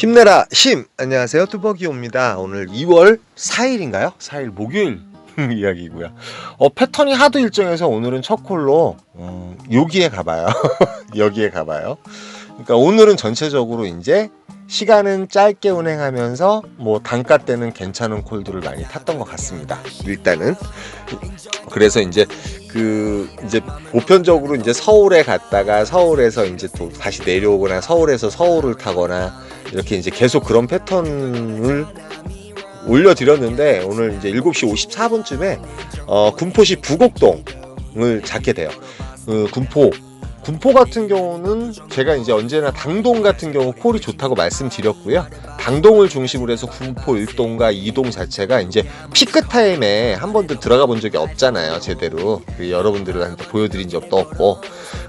힘내라 힘! 안녕하세요, 뚜벅이옵니다. 오늘 2월 4일인가요? 4일 목요일 이야기고요. 패턴이 하도 일정해서 오늘은 첫 콜로 여기에 가봐요. 여기에 가봐요. 그러니까 오늘은 전체적으로 이제 시간은 짧게 운행하면서 뭐 단가 때는 괜찮은 콜들을 많이 탔던 것 같습니다. 일단은 그래서 이제 이제 보편적으로 이제 서울에 갔다가 서울에서 이제 또 다시 내려오거나 서울에서 서울을 타거나 이렇게 이제 계속 그런 패턴을 올려드렸는데 오늘 이제 7시 54분쯤에 군포시 부곡동을 잡게 돼요. 군포 같은 경우는 제가 이제 언제나 당동 같은 경우 콜이 좋다고 말씀드렸고요. 당동을 중심으로 해서 군포 1동과 2동 자체가 이제 피크 타임에 한 번도 들어가 본 적이 없잖아요. 제대로 여러분들한테 보여드린 적도 없고.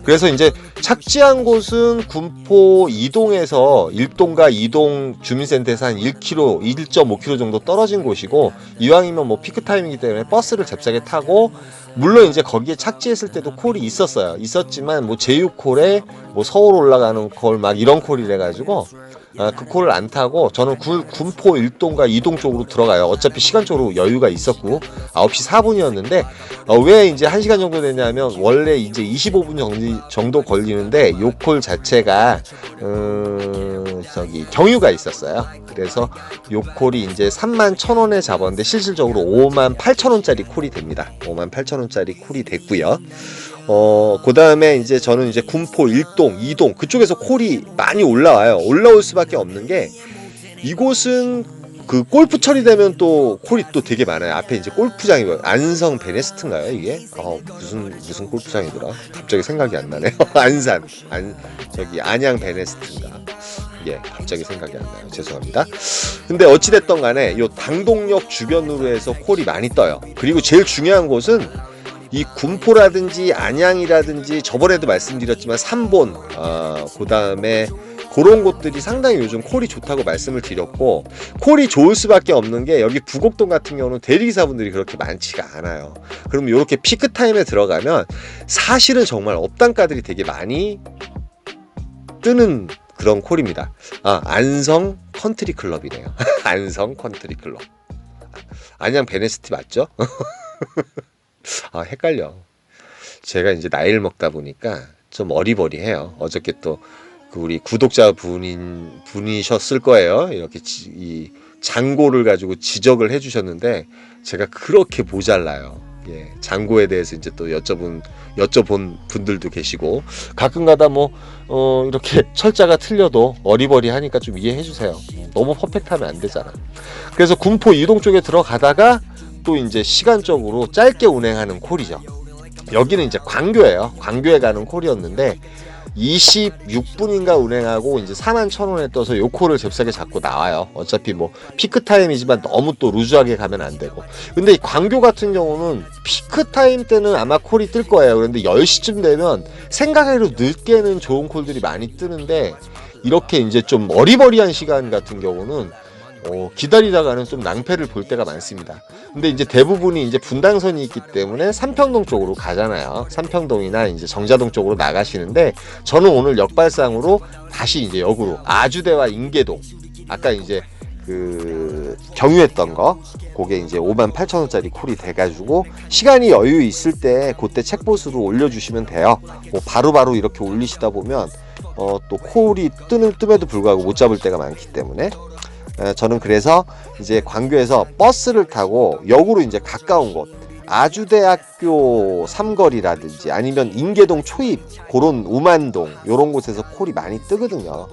그래서 이제 착지한 곳은 군포 2동에서 1동과 2동 주민센터에서 한 1km, 1.5km 정도 떨어진 곳이고, 이왕이면 뭐 피크 타임이기 때문에 버스를 잽싸게 타고, 물론 이제 거기에 착지했을 때도 콜이 있었지만 뭐 제휴콜에 뭐 서울 올라가는 콜 막 이런 콜이래 가지고 그 콜을 안 타고 저는 군포 1동과 2동 쪽으로 들어가요. 어차피 시간적으로 여유가 있었고 9시 4분이었는데 왜 이제 1시간 정도 되냐면 원래 이제 25분 정도 걸리는데 요 콜 자체가 경유가 있었어요. 그래서 요 콜이 이제 31,000원에 잡았는데 실질적으로 58,000원짜리 콜이 됩니다. 58,000원짜리 콜이 됐고요. 그 다음에 이제 저는 이제 군포 1동, 2동 그쪽에서 콜이 많이 올라와요. 올라올 수밖에 없는 게 이곳은 그 골프 처리되면 또 콜이 또 되게 많아요. 앞에 이제 골프장이고요. 안성 베네스트인가요 이게? 무슨 골프장이더라? 갑자기 생각이 안 나네요. 안양 베네스트인가? 예, 갑자기 생각이 안 나요. 죄송합니다. 근데 어찌됐던 간에 요 당동역 주변으로 해서 콜이 많이 떠요. 그리고 제일 중요한 곳은 이 군포라든지 안양이라든지 저번에도 말씀드렸지만 삼본 그 다음에 그런 곳들이 상당히 요즘 콜이 좋다고 말씀을 드렸고, 콜이 좋을 수밖에 없는 게 여기 부곡동 같은 경우는 대리기사분들이 그렇게 많지가 않아요. 그러면 이렇게 피크타임에 들어가면 사실은 정말 업단가들이 되게 많이 뜨는 그런 콜입니다. 안성 컨트리 클럽이네요. 안성 컨트리 클럽. 안양 베네스티 맞죠? 헷갈려. 제가 이제 나이를 먹다 보니까 좀 어리버리해요. 어저께 또 우리 구독자 분이셨을 거예요. 이렇게 이 장고를 가지고 지적을 해주셨는데 제가 그렇게 모자라요. 예, 장고에 대해서 이제 또 여쭤본 분들도 계시고 가끔가다 뭐 이렇게 철자가 틀려도 어리버리하니까 좀 이해해주세요. 너무 퍼펙트하면 안 되잖아. 그래서 군포 2동 쪽에 들어가다가 또 이제 시간적으로 짧게 운행하는 콜이죠. 여기는 이제 광교예요. 광교에 가는 콜이었는데 26분인가 운행하고 이제 41,000원에 떠서 요 콜을 잽싸게 잡고 나와요. 어차피 뭐 피크 타임이지만 너무 또 루즈하게 가면 안 되고. 근데 이 광교 같은 경우는 피크 타임 때는 아마 콜이 뜰 거예요. 그런데 10시쯤 되면 생각외로 늦게는 좋은 콜들이 많이 뜨는데 이렇게 이제 좀 어리버리한 시간 같은 경우는 기다리다가는 좀 낭패를 볼 때가 많습니다. 근데 이제 대부분이 이제 분당선이 있기 때문에 삼평동 쪽으로 가잖아요. 삼평동이나 이제 정자동 쪽으로 나가시는데 저는 오늘 역발상으로 다시 이제 역으로 아주대와 인계동, 아까 이제 경유했던 거 그게 이제 58,000원짜리 콜이 돼가지고 시간이 여유 있을 때 그때 책보수로 올려주시면 돼요. 뭐 바로바로 이렇게 올리시다 보면 또 콜이 뜸에도 불구하고 못 잡을 때가 많기 때문에 저는 그래서 이제 광교에서 버스를 타고 역으로 이제 가까운 곳 아주대학교 삼거리라든지 아니면 인계동 초입 그런 우만동 요런 곳에서 콜이 많이 뜨거든요.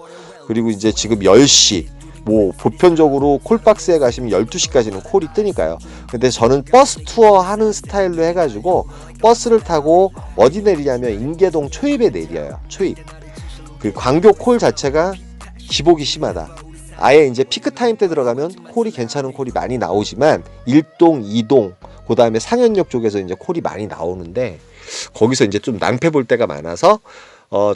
그리고 이제 지금 10시 뭐 보편적으로 콜박스에 가시면 12시까지는 콜이 뜨니까요. 근데 저는 버스 투어 하는 스타일로 해가지고 버스를 타고 어디 내리냐면 인계동 초입에 내려요. 초입. 그 광교 콜 자체가 기복이 심하다. 아예 이제 피크 타임 때 들어가면 콜이 괜찮은 콜이 많이 나오지만 1동, 2동, 그 다음에 상현역 쪽에서 이제 콜이 많이 나오는데 거기서 이제 좀 낭패 볼 때가 많아서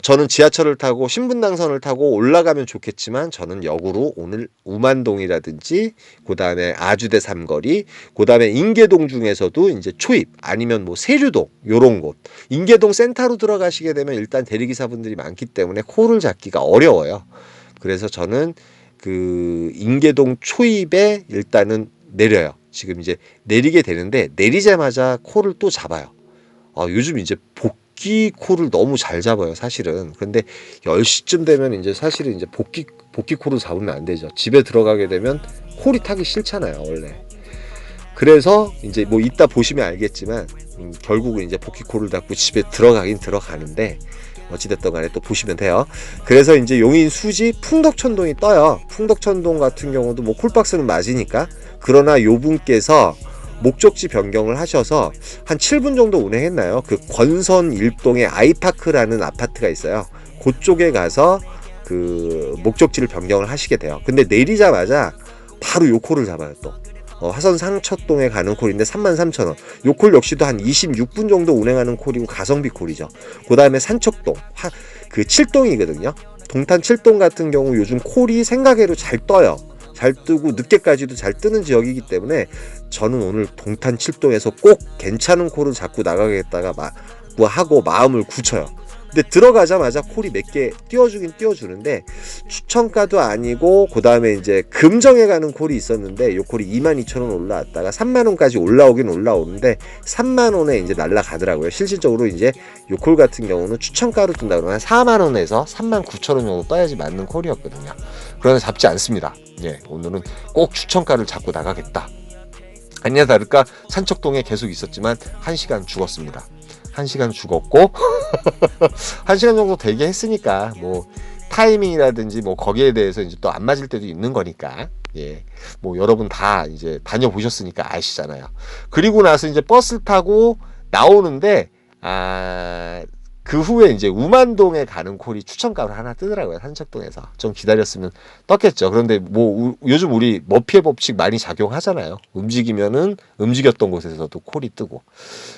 저는 지하철을 타고 신분당선을 타고 올라가면 좋겠지만 저는 역으로 오늘 우만동이라든지 그 다음에 아주대 삼거리, 그 다음에 인계동 중에서도 이제 초입 아니면 뭐 세류동 요런 곳, 인계동 센터로 들어가시게 되면 일단 대리기사분들이 많기 때문에 콜을 잡기가 어려워요. 그래서 저는 그 인계동 초입에 일단은 내려요. 지금 이제 내리게 되는데 내리자마자 코를 또 잡아요. 요즘 이제 복귀 코를 너무 잘 잡아요, 사실은. 근데 10시쯤 되면 이제 사실은 이제 복귀 코를 잡으면 안 되죠. 집에 들어가게 되면 콜이 타기 싫잖아요, 원래. 그래서 이제 뭐 이따 보시면 알겠지만 결국은 이제 복귀 코를 잡고 집에 들어가긴 들어가는데 어찌됐든 간에 또 보시면 돼요. 그래서 이제 용인 수지 풍덕천동이 떠요. 풍덕천동 같은 경우도 뭐 콜박스는 맞으니까. 그러나 요 분께서 목적지 변경을 하셔서 한 7분 정도 운행했나요? 그 권선 1동에 아이파크라는 아파트가 있어요. 그쪽에 가서 그 목적지를 변경을 하시게 돼요. 근데 내리자마자 바로 요 콜을 잡아요, 또. 화선 상첫동에 가는 콜인데 33,000원. 요 콜 역시도 한 26분 정도 운행하는 콜이고 가성비 콜이죠. 그 다음에 산척동, 그 7동이거든요. 동탄 7동 같은 경우 요즘 콜이 생각외로 잘 떠요. 잘 뜨고 늦게까지도 잘 뜨는 지역이기 때문에 저는 오늘 동탄 7동에서 꼭 괜찮은 콜을 잡고 나가겠다가 하고 마음을 굳혀요. 근데 들어가자마자 콜이 몇 개 띄워주긴 띄워주는데 추천가도 아니고 그 다음에 이제 금정에 가는 콜이 있었는데 요 콜이 22,000원 올라왔다가 3만원까지 올라오긴 올라오는데 3만원에 이제 날라가더라고요. 실질적으로 이제 요 콜 같은 경우는 추천가로 뜬다 그러면 4만원에서 39,000원 정도 떠야지 맞는 콜이었거든요. 그러나 잡지 않습니다. 예, 오늘은 꼭 추천가를 잡고 나가겠다. 아니나 다를까 산척동에 계속 있었지만 1시간 죽었습니다. 1시간 죽었고 1시간 정도 되게 했으니까 뭐 타이밍이라든지 뭐 거기에 대해서 이제 또 안 맞을 때도 있는 거니까 예, 뭐 여러분 다 이제 다녀보셨으니까 아시잖아요. 그리고 나서 이제 버스를 타고 나오는데 그 후에 이제 우만동에 가는 콜이 추천가로 하나 뜨더라고요. 산척동에서. 좀 기다렸으면 떴겠죠. 그런데 뭐 요즘 우리 머피의 법칙 많이 작용하잖아요. 움직이면은 움직였던 곳에서도 콜이 뜨고.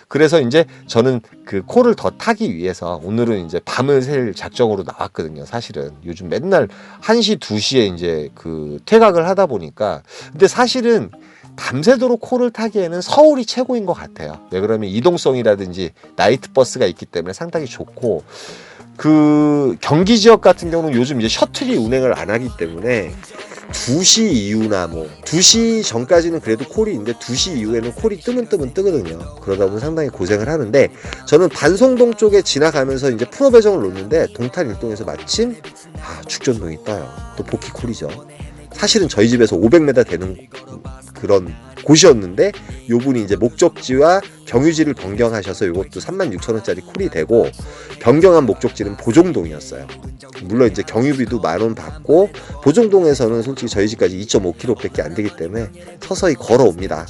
그래서 이제 저는 그 콜을 더 타기 위해서 오늘은 이제 밤을 샐 작정으로 나왔거든요. 사실은 요즘 맨날 1시, 2시에 이제 그 퇴각을 하다 보니까. 근데 사실은 밤새도록 콜을 타기에는 서울이 최고인 것 같아요. 왜 그러면 이동성이라든지 나이트 버스가 있기 때문에 상당히 좋고, 그 경기 지역 같은 경우는 요즘 이제 셔틀이 운행을 안 하기 때문에 2시 이후나 뭐 2시 전까지는 그래도 콜이 있는데 2시 이후에는 콜이 뜨면 뜨거든요. 그러다 보면 상당히 고생을 하는데 저는 반송동 쪽에 지나가면서 이제 프로 배정을 놓는데 동탄 1동에서 마침 축전동이 떠요. 또 복귀 콜이죠. 사실은 저희 집에서 500m 되는 그런 곳이었는데 요분이 이제 목적지와 경유지를 변경하셔서 요것도 36,000원짜리 콜이 되고 변경한 목적지는 보종동이었어요. 물론 이제 경유비도 10,000원 받고 보종동에서는 솔직히 저희 집까지 2.5km밖에 안 되기 때문에 서서히 걸어옵니다.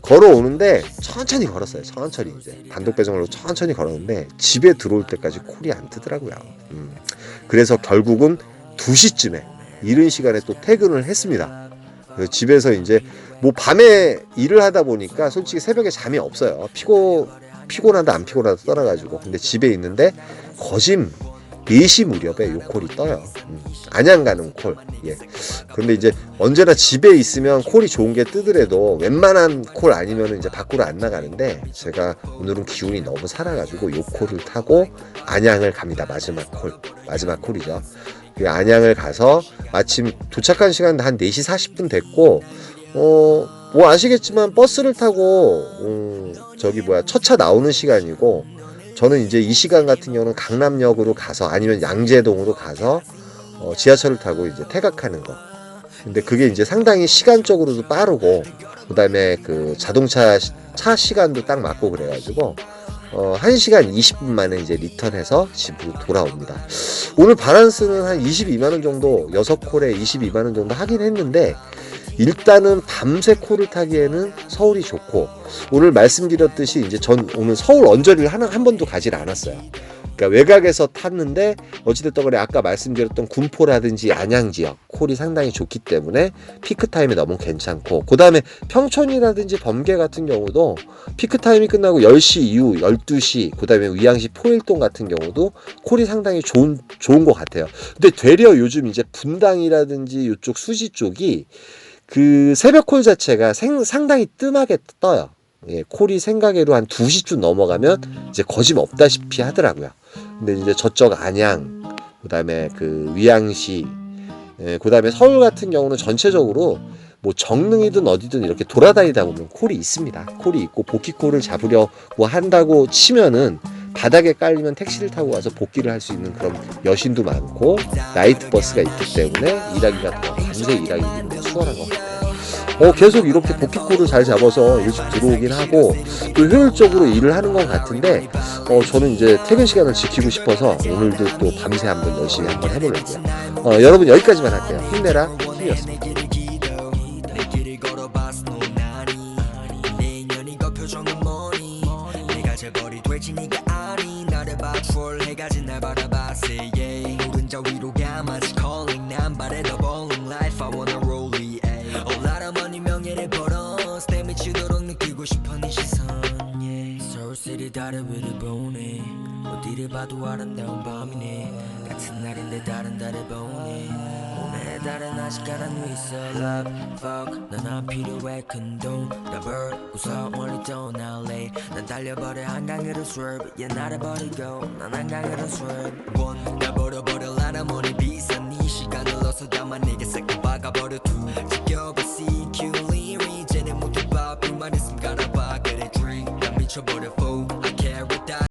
걸어오는데 천천히 걸었어요. 천천히 이제 단독 배정으로 천천히 걸었는데 집에 들어올 때까지 콜이 안 뜨더라고요. 그래서 결국은 2시쯤에 이른 시간에 또 퇴근을 했습니다. 그래서 집에서 이제 뭐 밤에 일을 하다 보니까 솔직히 새벽에 잠이 없어요. 피곤하다 안 피곤하다 떠나가지고. 근데 집에 있는데 거짐 4시 무렵에 요 콜이 떠요. 안양 가는 콜. 예. 근데 이제 언제나 집에 있으면 콜이 좋은 게 뜨더라도 웬만한 콜 아니면 이제 밖으로 안 나가는데 제가 오늘은 기운이 너무 살아가지고 요 콜을 타고 안양을 갑니다. 마지막 콜이죠. 안양을 가서 마침 도착한 시간 한 4시 40분 됐고 뭐 아시겠지만 버스를 타고 첫 차 나오는 시간이고 저는 이제 이 시간 같은 경우는 강남역으로 가서 아니면 양재동으로 가서 지하철을 타고 이제 퇴각하는 거. 근데 그게 이제 상당히 시간적으로도 빠르고 그다음에 그 자동차 차 시간도 딱 맞고 그래가지고 1시간 20분 만에 이제 리턴해서 집으로 돌아옵니다. 오늘 바란스는 한 22만원 정도, 6콜에 22만원 정도 하긴 했는데, 일단은 밤새 콜을 타기에는 서울이 좋고, 오늘 말씀드렸듯이 이제 전 오늘 서울 언저리를 한 번도 가지 않았어요. 그러니까 외곽에서 탔는데 어찌됐든 간에 아까 말씀드렸던 군포라든지 안양 지역 콜이 상당히 좋기 때문에 피크타임에 너무 괜찮고 그 다음에 평촌이라든지 범계 같은 경우도 피크타임이 끝나고 10시 이후 12시 그 다음에 위양시 포일동 같은 경우도 콜이 상당히 좋은 것 같아요. 근데 되려 요즘 이제 분당이라든지 이쪽 수지 쪽이 그 새벽 콜 자체가 상당히 뜸하게 떠요. 예, 콜이 생각외로 한 2시쯤 넘어가면 이제 거짓없다시피 하더라고요. 근데 이제 저쪽 안양, 그 다음에 그 위양시, 그 다음에 서울 같은 경우는 전체적으로 뭐 정릉이든 어디든 이렇게 돌아다니다 보면 콜이 있습니다. 콜이 있고 복귀콜을 잡으려고 한다고 치면은 바닥에 깔리면 택시를 타고 와서 복귀를 할 수 있는 그런 여신도 많고 나이트 버스가 있기 때문에 일하기가 더 밤새 일하기 수월한 것 같아요. 계속 이렇게 복귀콜을 잘 잡아서 일찍 들어오긴 하고 또 효율적으로 일을 하는 것 같은데 저는 이제 퇴근 시간을 지키고 싶어서 오늘도 또 밤새 한번 열심히 한번 해보려고요. 여러분 여기까지만 할게요. 힘내라 힘이었습니다. 다른 위를 보네 어디를 봐도 아름다운 밤이네 같은 날인데 다른 달을 보네 오늘의 달은 아직 가란 위 있어 love fuck 난 안 필요해 큰돈 더블 웃어 멀리 떠날래 난 달려버려 한강으로 swerve 얘 나를 버리고 난 한강으로 swerve 날 버려버려라 머리 비싼 이 시간을 넣어서 담아 내게 새까 박아버려 두 지겨워 CQ 리리 이제는 못해 봐 불만 있음 갈아봐 그래 dream 난 미쳐버려